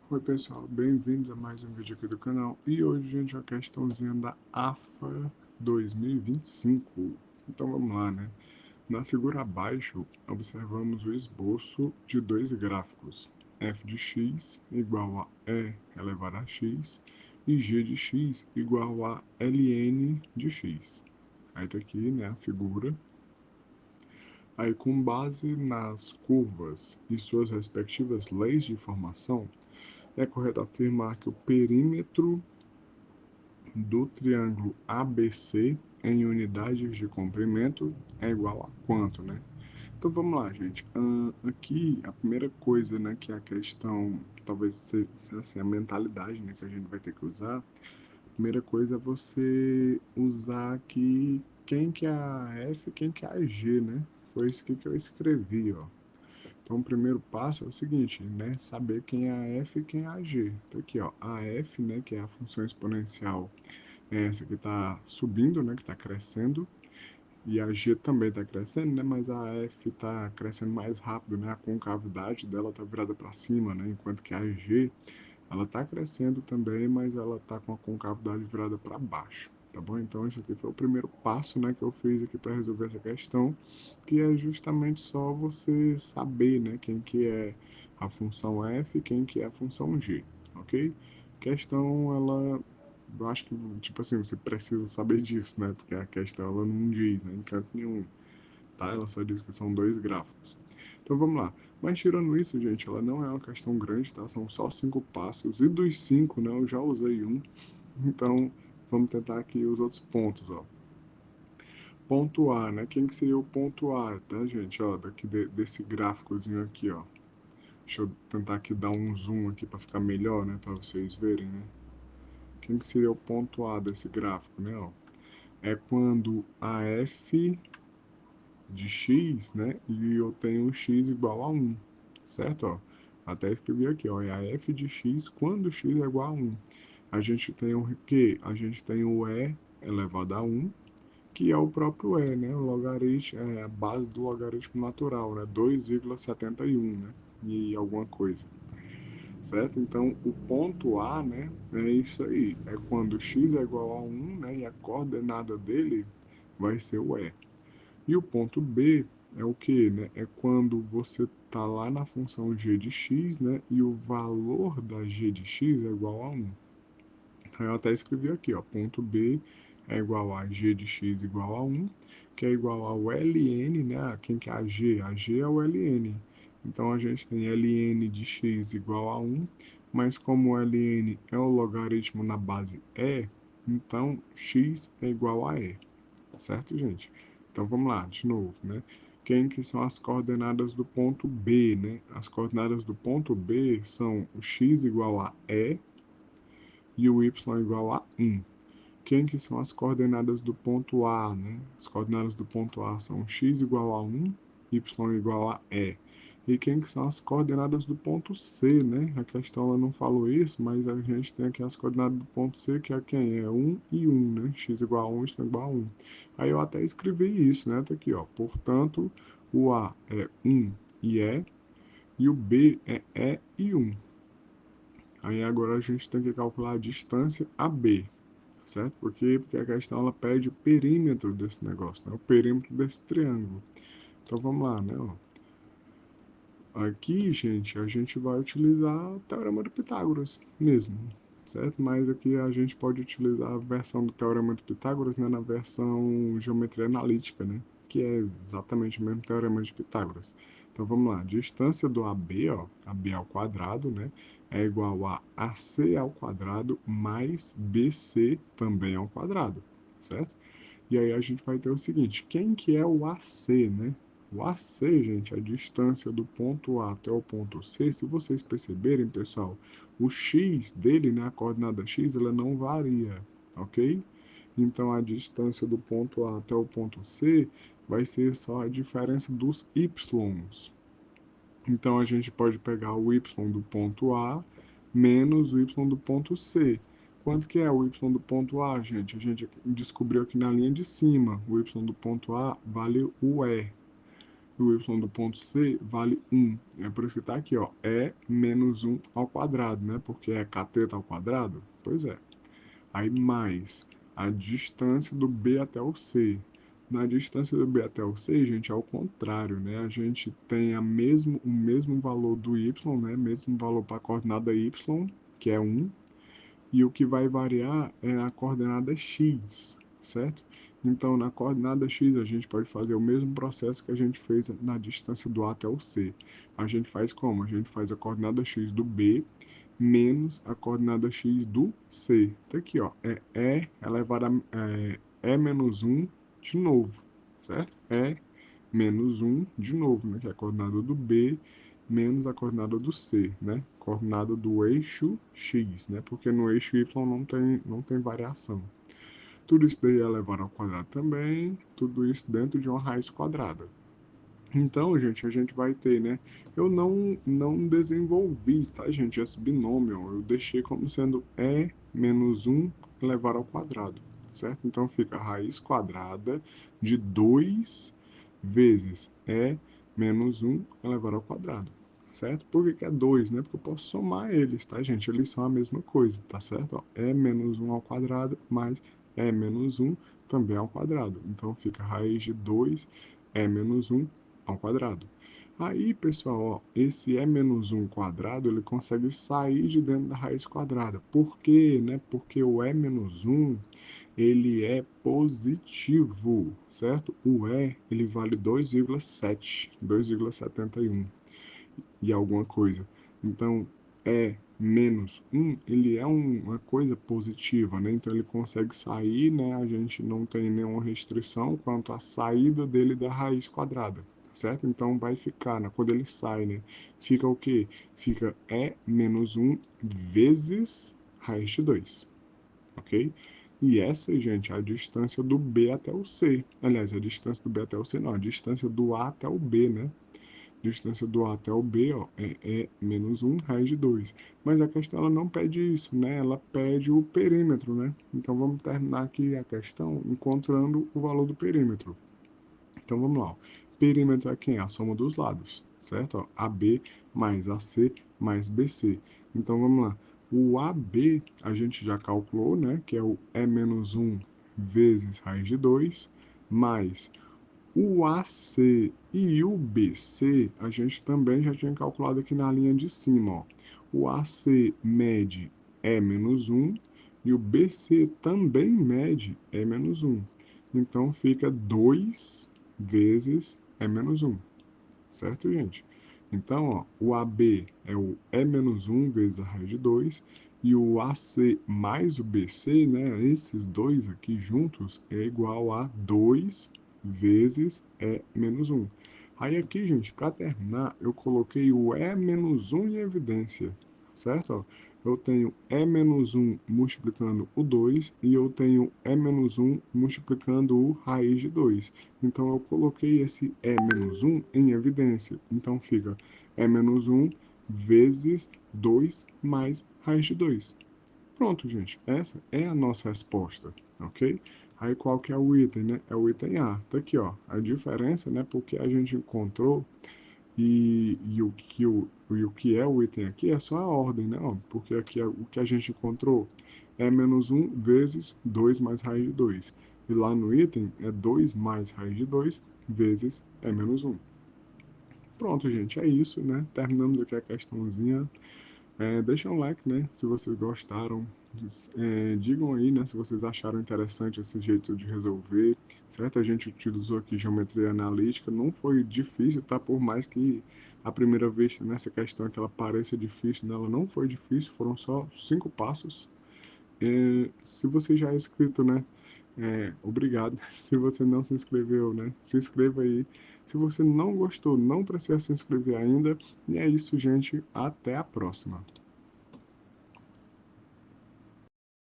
Oi pessoal, bem-vindos a mais um vídeo aqui do canal e hoje, gente, é uma questãozinha da AFA 2025. Então vamos lá, né? Na figura abaixo, observamos o esboço de dois gráficos, f de x igual a e elevado a x e g de x igual a ln de x. Aí tá aqui, né, a figura. Aí, com base nas curvas e suas respectivas leis de formação, é correto afirmar que o perímetro do triângulo ABC em unidades de comprimento é igual a quanto, né? Então vamos lá, gente. Aqui a primeira coisa, né, que a questão, talvez seja assim, a mentalidade, né, que a gente vai ter que usar. A primeira coisa é você usar aqui quem que é a F, quem que é a G, né? Foi isso que eu escrevi, ó. Então, o primeiro passo é o seguinte, né? Saber quem é a f e quem é a g. Então, aqui, ó, a f, né, que é a função exponencial, é essa que está subindo, né, que está crescendo, e a g também está crescendo, né, mas a f está crescendo mais rápido, né? A concavidade dela está virada para cima, né? Enquanto que a g ela está crescendo também, mas ela está com a concavidade virada para baixo, tá bom? Então, esse aqui foi o primeiro passo, né, que eu fiz aqui para resolver essa questão, que é justamente só você saber, né, quem que é a função f e quem que é a função g, ok? Questão, ela, eu acho que, tipo assim, você precisa saber disso, né, porque a questão, ela não diz, né, em canto nenhum, tá? Ela só diz que são dois gráficos. Então vamos lá. Mas tirando isso, gente, ela não é uma questão grande, tá? São só 5 passos. E dos 5, né, eu já usei um. Então vamos tentar aqui os outros pontos, ó. Ponto A, né? Quem que seria o ponto A, tá, gente? Ó, desse gráficozinho aqui, ó. Deixa eu tentar aqui dar um zoom aqui para ficar melhor, né? Para vocês verem, né? Quem que seria o ponto A desse gráfico, né? Ó, é quando a f de x, né? E eu tenho x igual a 1, certo? Ó, até escrevi aqui, ó, é a f de x quando x é igual a 1. A gente tem o que? A gente tem o e elevado a 1, que é o próprio e, né? O logaritmo, é a base do logaritmo natural, né? 2,71, né? E alguma coisa, certo? Então, o ponto A, né? É isso aí. É quando x é igual a 1, né? E a coordenada dele vai ser o e. E o ponto B é o que, né? É quando você está lá na função g de x, né? E o valor da g de x é igual a 1. Então eu até escrevi aqui, ó, ponto B é igual a g de x igual a 1, que é igual ao ln, né? Quem que é a g? A g é o ln. Então a gente tem ln de x igual a 1, mas como o ln é o logaritmo na base e, então x é igual a e, certo, gente? Então vamos lá, de novo, né? Quem que são as coordenadas do ponto B, né? As coordenadas do ponto B são o x igual a e e o y igual a 1. Quem que são as coordenadas do ponto A, né? As coordenadas do ponto A são x igual a 1, y igual a e. E quem que são as coordenadas do ponto C, né? A questão ela não falou isso, mas a gente tem aqui as coordenadas do ponto C, que é quem? É 1 e 1, né? X igual a 1, y igual a 1. Aí eu até escrevi isso, né? Tá aqui, ó. Portanto, o A é 1 e o B é E e 1. Aí agora a gente tem que calcular a distância AB, certo? Por quê? Porque a questão ela pede o perímetro desse negócio, né? O perímetro desse triângulo. Então vamos lá, né? Ó. Aqui, gente, a gente vai utilizar o Teorema de Pitágoras mesmo, certo? Mas aqui a gente pode utilizar a versão do Teorema de Pitágoras, né, na versão Geometria Analítica, né? Que é exatamente o mesmo Teorema de Pitágoras. Então vamos lá, distância do AB, ó, AB ao quadrado, né, é igual a AC ao quadrado mais BC também ao quadrado, certo? E aí a gente vai ter o seguinte, quem que é o AC, né? O AC, gente, a distância do ponto A até o ponto C, se vocês perceberem, pessoal, o x dele, né, a coordenada x, ela não varia, ok? Então a distância do ponto A até o ponto C vai ser só a diferença dos y's. Então a gente pode pegar o y do ponto A menos o y do ponto C. Quanto que é o y do ponto A, gente? A gente descobriu aqui na linha de cima. O y do ponto A vale o E. o y do ponto C vale 1. É por isso que está aqui, ó, é menos 1 ao quadrado, né? Porque é cateto ao quadrado? Pois é. Aí mais a distância do B até o C. Na distância do B até o C, gente, é o contrário, né? A gente tem o mesmo valor do y, né? Mesmo valor para a coordenada y, que é 1, e o que vai variar é a coordenada x, certo? Então, na coordenada x, a gente pode fazer o mesmo processo que a gente fez na distância do A até o C. A gente faz como? A gente faz a coordenada x do B menos a coordenada x do C. Então, aqui, ó, é elevado a menos 1 de novo, certo? Menos 1 de novo, né? Que é a coordenada do B menos a coordenada do C, né? Coordenada do eixo X, né? Porque no eixo Y não tem variação. Tudo isso daí é elevado ao quadrado também, tudo isso dentro de uma raiz quadrada. Então, gente, a gente vai ter, né? Eu não desenvolvi, tá, gente, esse binômio. Eu deixei como sendo e menos 1 elevado ao quadrado, certo? Então, fica a raiz quadrada de 2 vezes e menos 1 elevado ao quadrado, certo? Por que que é 2, né? Porque eu posso somar eles, tá, gente? Eles são a mesma coisa, tá certo? Ó, e menos 1 ao quadrado mais e menos 1 também ao quadrado. Então, fica a raiz de 2 e menos 1 ao quadrado. Aí, pessoal, ó, esse e menos 1 quadrado, ele consegue sair de dentro da raiz quadrada. Por quê? Né? Porque o e menos 1, ele é positivo, certo? O ele vale 2,71 e alguma coisa. Então, menos 1, ele é uma coisa positiva, né? Então, ele consegue sair, né? A gente não tem nenhuma restrição quanto à saída dele da raiz quadrada, certo? Então, vai ficar, né? Quando ele sai, né? Fica o quê? Fica menos 1 vezes raiz de 2, ok? E essa, gente, é a distância do B até o C. Aliás, a distância do B até o C não, a distância do A até o B, né? Distância do A até o B, ó, é menos 1 raiz de 2. Mas a questão ela não pede isso, né? Ela pede o perímetro, né? Então vamos terminar aqui a questão encontrando o valor do perímetro. Então vamos lá. Ó. Perímetro é quem? A soma dos lados, certo? Ó, AB mais AC mais BC. Então vamos lá. O AB a gente já calculou, né? Que é o E menos 1 vezes raiz de 2 mais o AC e o BC, a gente também já tinha calculado aqui na linha de cima. Ó. O AC mede E-1 e o BC também mede E-1. Então, fica 2 vezes E-1, certo, gente? Então, ó, o AB é o E-1 vezes a raiz de 2 e o AC mais o BC, né, esses dois aqui juntos, é igual a 2 vezes E-1. Aí aqui, gente, para terminar, eu coloquei o E-1 em evidência, certo? Ó, eu tenho E-1 multiplicando o 2 e eu tenho E-1 multiplicando o raiz de 2. Então, eu coloquei esse E-1 em evidência. Então, fica E-1 vezes 2 mais raiz de 2. Pronto, gente. Essa é a nossa resposta, ok? Aí, qual que é o item, né? É o item A. Tá aqui, ó. A diferença, né? Porque a gente encontrou e o que é o item aqui é só a ordem, né? Ó, porque aqui é o que a gente encontrou é menos 1 vezes 2 mais raiz de 2. E lá no item é 2 mais raiz de 2 vezes é menos 1. Pronto, gente, é isso, né? Terminamos aqui a questãozinha. Deixa um like, né? Se vocês gostaram. Digam aí, né? Se vocês acharam interessante esse jeito de resolver, certo? A gente utilizou aqui geometria analítica. Não foi difícil, tá? Por mais que a primeira vez nessa questão que ela pareça difícil, né? Ela não foi difícil. Foram só 5 passos. Se você já é inscrito, né? Obrigado. Se você não se inscreveu, né? Se inscreva aí. Se você não gostou, não precisa se inscrever ainda. E é isso, gente. Até a próxima.